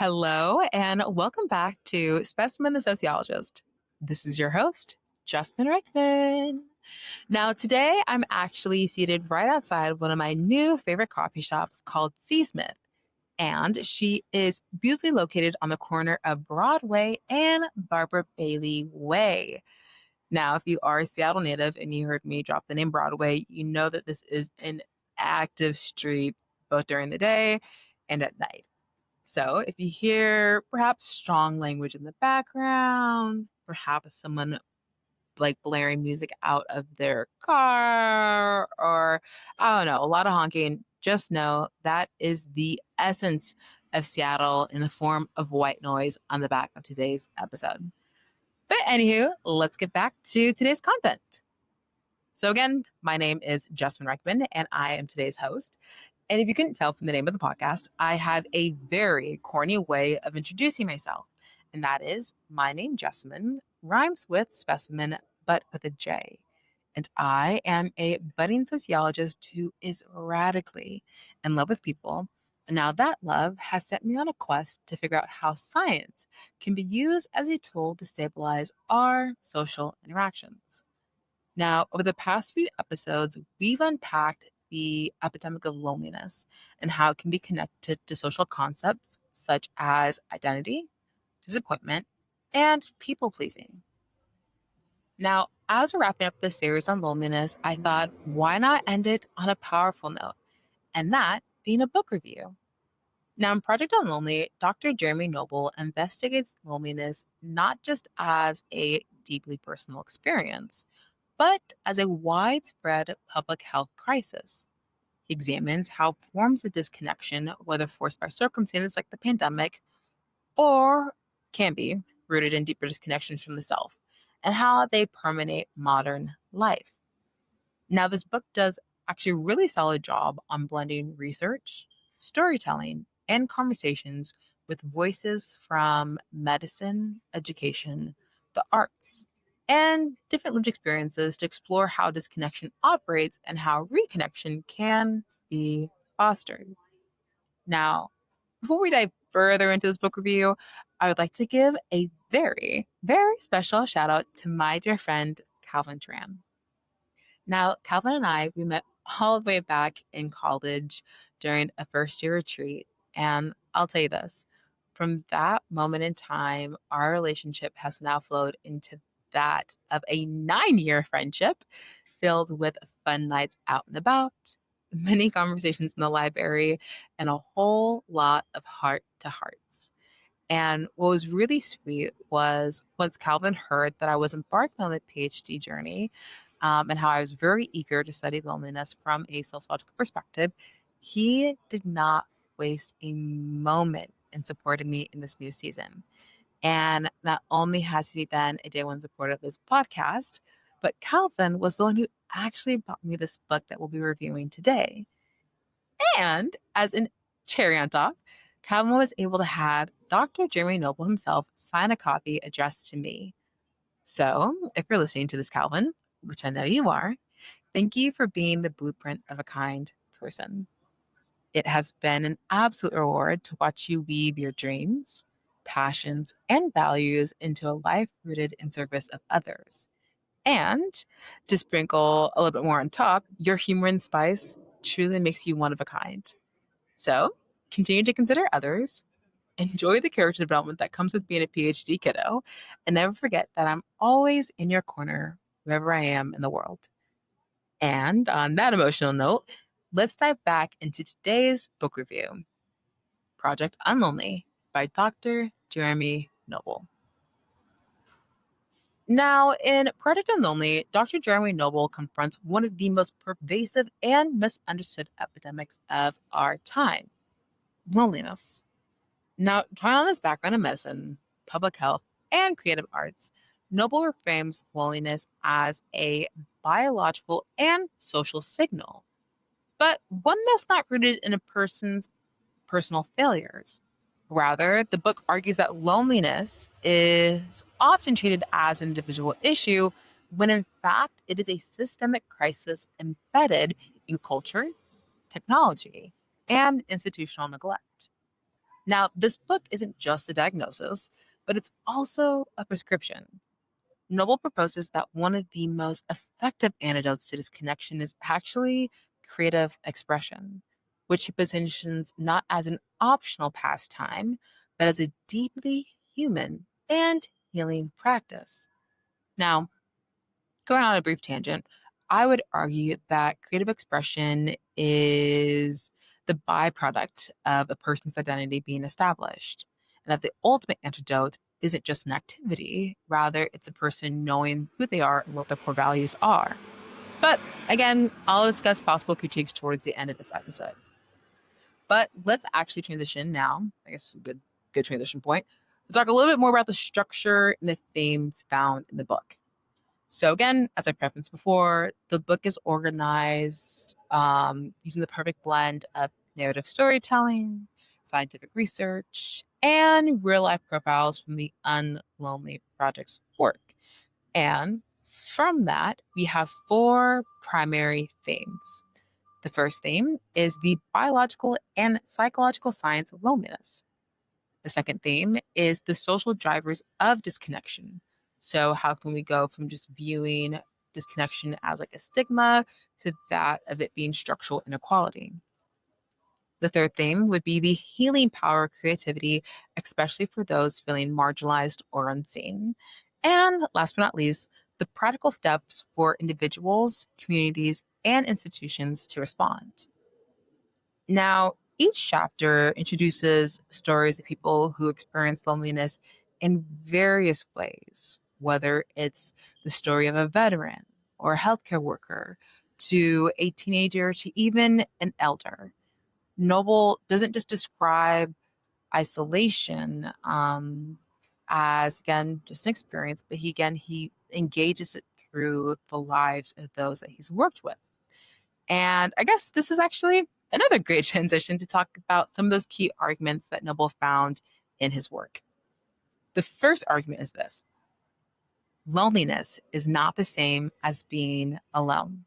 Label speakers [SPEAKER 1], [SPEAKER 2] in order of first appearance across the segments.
[SPEAKER 1] Hello, and welcome back to Specimen the Sociologist. This is your host, Justin Reichman. Now, today I'm actually seated right outside one of my new favorite coffee shops called Seasmith, and she is beautifully located on the corner of Broadway and Barbara Bailey Way. Now, if you are a Seattle native and you heard me drop the name Broadway, you know that this is an active street both during the day and at night. So if you hear perhaps strong language in the background, perhaps someone like blaring music out of their car, or I don't know, a lot of honking, just know that is the essence of Seattle in the form of white noise on the back of today's episode. But anywho, let's get back to today's content. So again, my name is Justin Reichman, and I am today's host. And if you couldn't tell from the name of the podcast, I have a very corny way of introducing myself. And that is my name, Jessamine, rhymes with specimen, but with a J. And I am a budding sociologist who is radically in love with people. And now that love has set me on a quest to figure out how science can be used as a tool to stabilize our social interactions. Now, over the past few episodes, we've unpacked the epidemic of loneliness and how it can be connected to social concepts such as identity, disappointment, and people pleasing. Now, as we're wrapping up this series on loneliness, I thought, why not end it on a powerful note? And that being a book review. Now, in Project UnLonely, Dr. Jeremy Nobel investigates loneliness not just as a deeply personal experience, but as a widespread public health crisis. He examines how forms of disconnection, whether forced by circumstances like the pandemic or can be rooted in deeper disconnections from the self, and how they permeate modern life. Now, this book does actually a really solid job on blending research, storytelling, and conversations with voices from medicine, education, the arts, and different lived experiences to explore how disconnection operates and how reconnection can be fostered. Now, before we dive further into this book review, I would like to give a very, very special shout out to my dear friend, Calvin Tran. Now, Calvin and I, we met all the way back in college during a first year retreat. And I'll tell you this, from that moment in time, our relationship has now flowed into that of a 9-year friendship filled with fun nights out and about, many conversations in the library, and a whole lot of heart to hearts. And what was really sweet was once Calvin heard that I was embarking on the PhD journey, and how I was very eager to study loneliness from a sociological perspective, he did not waste a moment in supporting me in this new season. And not only has he been a day one supporter of this podcast, but Calvin was the one who actually bought me this book that we'll be reviewing today. And as in cherry on top, Calvin was able to have Dr. Jeremy Noble himself sign a copy addressed to me. So if you're listening to this, Calvin, which I know you are, thank you for being the blueprint of a kind person. It has been an absolute reward to watch you weave your dreams, passions, and values into a life rooted in service of others. And to sprinkle a little bit more on top, your humor and spice truly makes you one of a kind. So continue to consider others, enjoy the character development that comes with being a PhD kiddo, and never forget that I'm always in your corner wherever I am in the world. And on that emotional note, let's dive back into today's book review, Project UnLonely by Dr. Jeremy Noble. Now, in Project UnLonely, Dr. Jeremy Noble confronts one of the most pervasive and misunderstood epidemics of our time, loneliness. Now, drawing on his background in medicine, public health, and creative arts, Noble reframes loneliness as a biological and social signal, but one that's not rooted in a person's personal failures. Rather, the book argues that loneliness is often treated as an individual issue when in fact it is a systemic crisis embedded in culture, technology, and institutional neglect. Now, this book isn't just a diagnosis, but it's also a prescription. Noble proposes that one of the most effective antidotes to disconnection is actually creative expression, which he positions not as an optional pastime, but as a deeply human and healing practice. Now, going on a brief tangent, I would argue that creative expression is the byproduct of a person's identity being established, and that the ultimate antidote isn't just an activity, rather, it's a person knowing who they are and what their core values are. But again, I'll discuss possible critiques towards the end of this episode. But let's actually transition now. I guess good transition point to talk a little bit more about the structure and the themes found in the book. So again, as I prefaced before, the book is organized using the perfect blend of narrative storytelling, scientific research, and real-life profiles from the Unlonely Project's work. And from that, we have four primary themes. The first theme is the biological and psychological science of loneliness. The second theme is the social drivers of disconnection. So, how can we go from just viewing disconnection as like a stigma to that of it being structural inequality? The third theme would be the healing power of creativity, especially for those feeling marginalized or unseen. And last but not least, the practical steps for individuals, communities, and institutions to respond. Now, each chapter introduces stories of people who experience loneliness in various ways, whether it's the story of a veteran or a healthcare worker to a teenager to even an elder. Noble doesn't just describe isolation as, again, just an experience, but he engages it through the lives of those that he's worked with. And I guess this is actually another great transition to talk about some of those key arguments that Noble found in his work. The first argument is this: loneliness is not the same as being alone.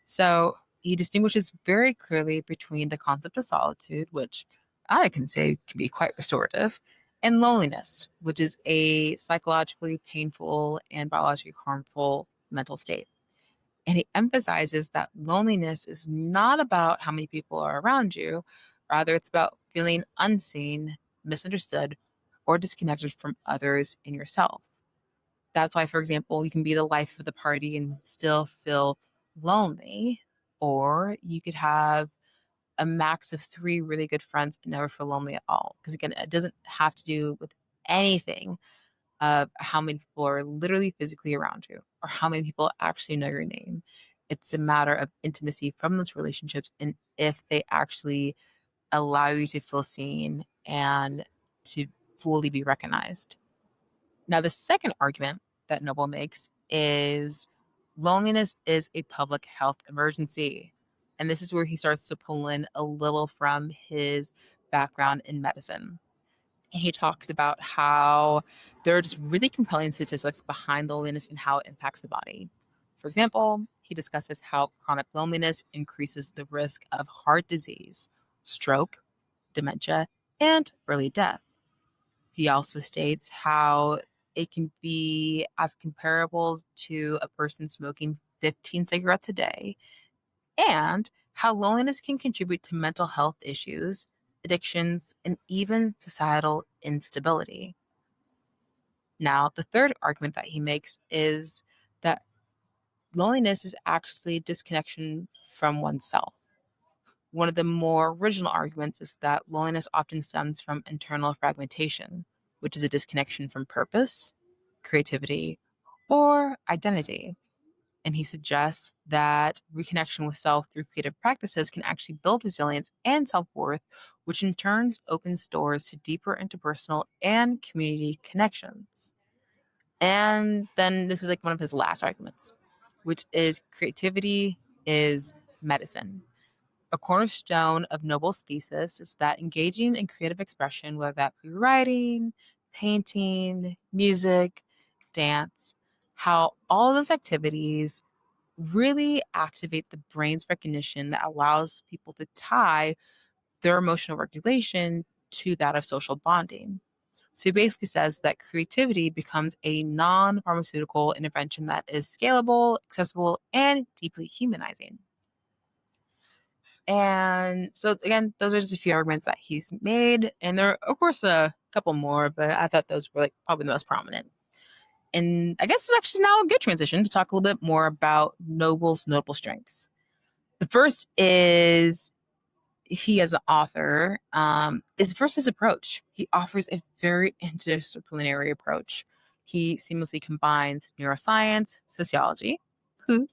[SPEAKER 1] So he distinguishes very clearly between the concept of solitude, which I can say can be quite restorative, and loneliness, which is a psychologically painful and biologically harmful mental state. And he emphasizes that loneliness is not about how many people are around you, rather, it's about feeling unseen, misunderstood, or disconnected from others and yourself. That's why, for example, you can be the life of the party and still feel lonely, or you could have a max of three really good friends and never feel lonely at all. Because again, it doesn't have to do with anything of how many people are literally physically around you or how many people actually know your name. It's a matter of intimacy from those relationships and if they actually allow you to feel seen and to fully be recognized. Now, the second argument that Noble makes is loneliness is a public health emergency. And this is where he starts to pull in a little from his background in medicine. And he talks about how there are just really compelling statistics behind loneliness and how it impacts the body. For example, he discusses how chronic loneliness increases the risk of heart disease, stroke, dementia, and early death. He also states how it can be as comparable to a person smoking 15 cigarettes a day, and how loneliness can contribute to mental health issues, addictions, and even societal instability. Now, the third argument that he makes is that loneliness is actually disconnection from oneself. One of the more original arguments is that loneliness often stems from internal fragmentation, which is a disconnection from purpose, creativity, or identity. And he suggests that reconnection with self through creative practices can actually build resilience and self worth, which in turn opens doors to deeper interpersonal and community connections. And then this is like one of his last arguments, which is creativity is medicine. A cornerstone of Noble's thesis is that engaging in creative expression, whether that be writing, painting, music, dance, how all those activities really activate the brain's recognition that allows people to tie their emotional regulation to that of social bonding. So he basically says that creativity becomes a non pharmaceutical intervention that is scalable, accessible, and deeply humanizing. And so, again, those are just a few arguments that he's made. And there are, of course, a couple more, but I thought those were like probably the most prominent. And I guess it's actually now a good transition to talk a little bit more about Nobel's notable strengths. The first is he, as an author, is first his approach. He offers a very interdisciplinary approach. He seamlessly combines neuroscience, sociology,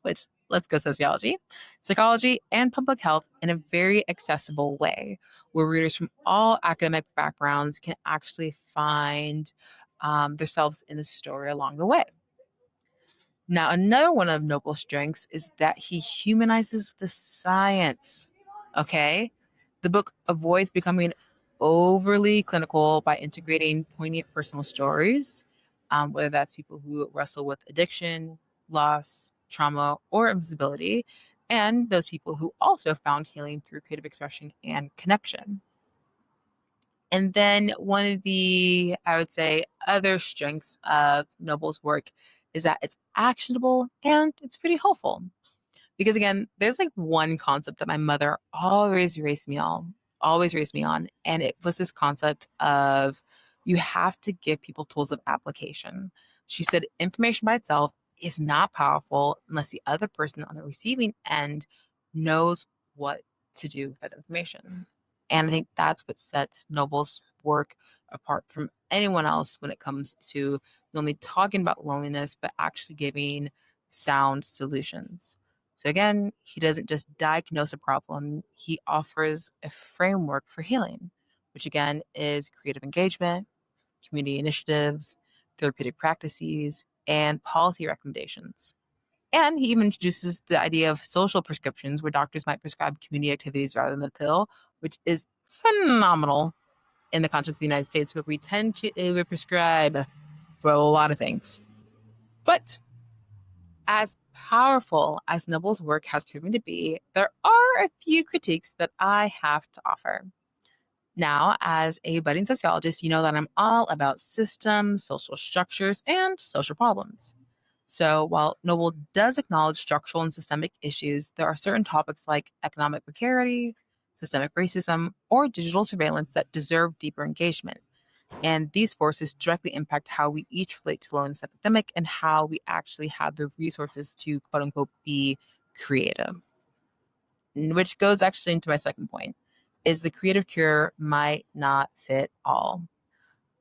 [SPEAKER 1] which let's go sociology, psychology, and public health in a very accessible way, where readers from all academic backgrounds can actually find themselves in the story along the way. Now, another one of Nobel's strengths is that he humanizes the science. Okay? The book avoids becoming overly clinical by integrating poignant personal stories, whether that's people who wrestle with addiction, loss, trauma, or invisibility, and those people who also found healing through creative expression and connection. And then one of the, I would say, other strengths of Nobel's work is that it's actionable and it's pretty hopeful. Because again, there's like one concept that my mother always raised me on, and it was this concept of you have to give people tools of application. She said information by itself is not powerful unless the other person on the receiving end knows what to do with that information. And I think that's what sets Nobel's work apart from anyone else when it comes to not only talking about loneliness, but actually giving sound solutions. So again, he doesn't just diagnose a problem, he offers a framework for healing, which again is creative engagement, community initiatives, therapeutic practices, and policy recommendations. And he even introduces the idea of social prescriptions where doctors might prescribe community activities rather than the pill, which is phenomenal in the context of the United States, where we tend to overprescribe for a lot of things. But as powerful as Nobel's work has proven to be, there are a few critiques that I have to offer. Now, as a budding sociologist, you know that I'm all about systems, social structures, and social problems. So, while Noble does acknowledge structural and systemic issues, there are certain topics like economic precarity, systemic racism, or digital surveillance that deserve deeper engagement. And these forces directly impact how we each relate to the loneliness epidemic and how we actually have the resources to quote unquote be creative. Which goes actually into my second point is the creative cure might not fit all.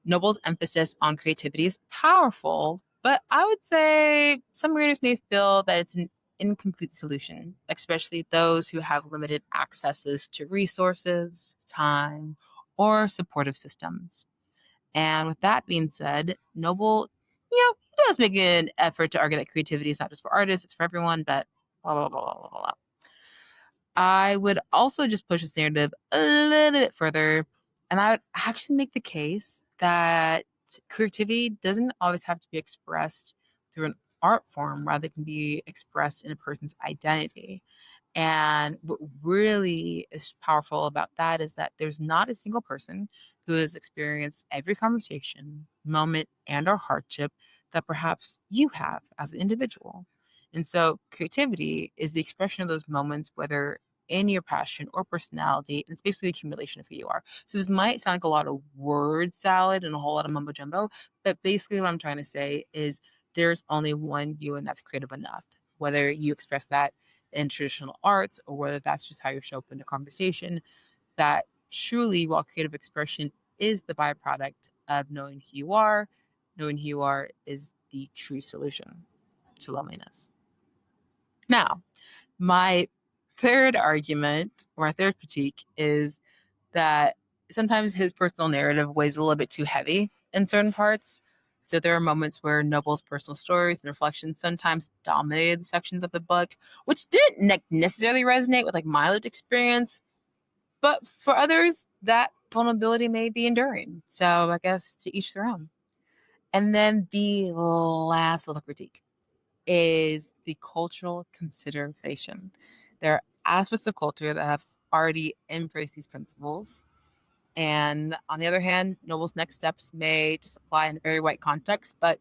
[SPEAKER 1] Noble's emphasis on creativity is powerful, but I would say some readers may feel that it's an incomplete solution, especially those who have limited accesses to resources, time, or supportive systems. And with that being said, Noble, he does make an effort to argue that creativity is not just for artists, it's for everyone, but blah, blah, blah, blah, blah, blah. I would also just push this narrative a little bit further, and I would actually make the case that creativity doesn't always have to be expressed through an art form, rather, it can be expressed in a person's identity. And what really is powerful about that is that there's not a single person who has experienced every conversation, moment, and or hardship that perhaps you have as an individual. And so creativity is the expression of those moments, whether in your passion or personality. And it's basically the accumulation of who you are. So this might sound like a lot of word salad and a whole lot of mumbo jumbo, but basically what I'm trying to say is there's only one you, and that's creative enough. Whether you express that in traditional arts or whether that's just how you show up in a conversation, that truly, while creative expression is the byproduct of knowing who you are is the true solution to loneliness. Now, my third argument or my third critique is that sometimes his personal narrative weighs a little bit too heavy in certain parts. So there are moments where Noble's personal stories and reflections sometimes dominated the sections of the book, which didn't necessarily resonate with like my lived experience, but for others, that vulnerability may be enduring. So I guess to each their own. And then the last little critique is the cultural consideration. There are aspects of culture that have already embraced these principles, And on the other hand, Nobel's next steps may just apply in a very white context, but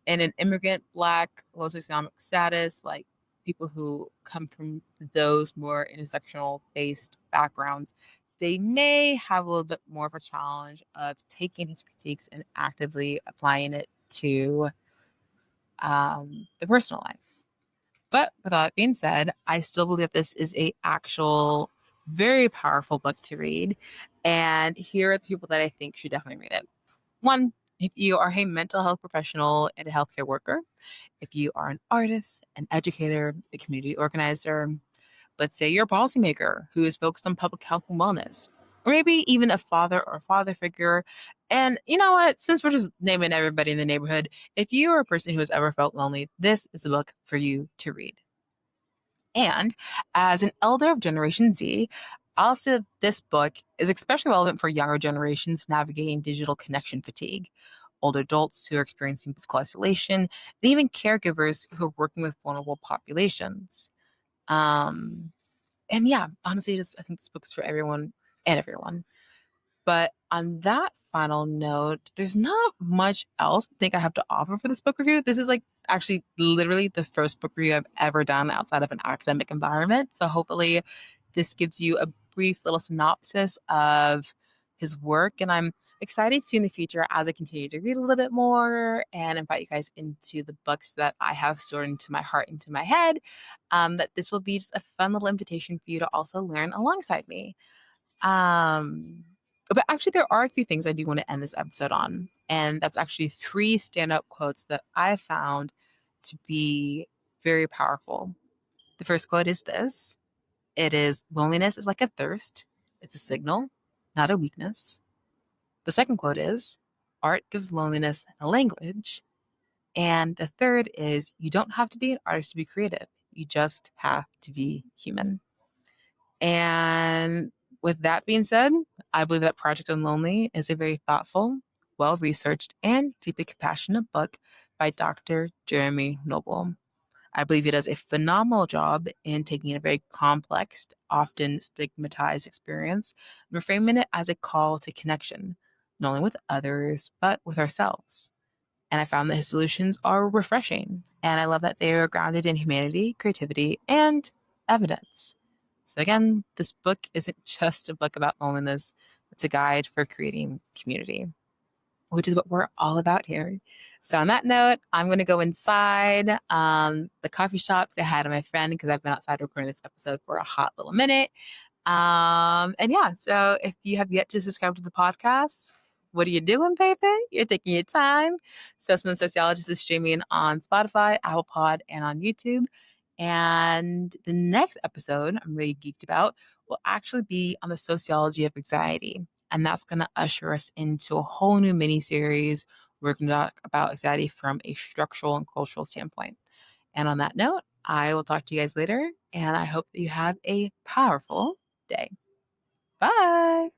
[SPEAKER 1] in an immigrant, Black, low socioeconomic status, like people who come from those more intersectional based backgrounds, they may have a little bit more of a challenge of taking these critiques and actively applying it to the personal life. But with all that being said, I still believe this is a actual very powerful book to read. And here are the people that I think should definitely read it. One, if you are a mental health professional and a healthcare worker, if you are an artist, an educator, a community organizer, let's say you're a policymaker who is focused on public health and wellness, or maybe even a father or father figure. And you know what? Since we're just naming everybody in the neighborhood, if you are a person who has ever felt lonely, this is a book for you to read. And as an elder of Generation Z, I'll say that this book is especially relevant for younger generations navigating digital connection fatigue, older adults who are experiencing physical isolation, and even caregivers who are working with vulnerable populations. Um, and yeah, honestly, I think this book's for everyone and everyone. But on that final note, there's not much else I think I have to offer for this book review. This is like actually literally the first book review I've ever done outside of an academic environment. So hopefully this gives you a brief little synopsis of his work. And I'm excited to see in the future as I continue to read a little bit more and invite you guys into the books that I have stored into my heart, into my head, that this will be just a fun little invitation for you to also learn alongside me. Um, but actually, there are a few things I do want to end this episode on. And that's actually three standout quotes that I found to be very powerful. The first quote is this: it is, loneliness is like a thirst, it's a signal, not a weakness. The second quote is, art gives loneliness a language. And the third is, you don't have to be an artist to be creative, you just have to be human. And with that being said, I believe that Project UnLonely is a very thoughtful, well researched, and deeply compassionate book by Dr. Jeremy Noble. I believe he does a phenomenal job in taking a very complex, often stigmatized experience and reframing it as a call to connection, not only with others, but with ourselves. And I found that his solutions are refreshing. And I love that they are grounded in humanity, creativity, and evidence. So, again, this book isn't just a book about loneliness, it's a guide for creating community, which is what we're all about here. So, on that note, I'm going to go inside the coffee shop, say hi to my friend because I've been outside recording this episode for a hot little minute. And yeah, so if you have yet to subscribe to the podcast, what are you doing, baby? You're taking your time. Specimen Sociologist is streaming on Spotify, Apple Pod, and on YouTube. And the next episode I'm really geeked about will actually be on the sociology of anxiety. And that's going to usher us into a whole new mini series. We're going to talk about anxiety from a structural and cultural standpoint. And on that note, I will talk to you guys later. And I hope that you have a powerful day. Bye.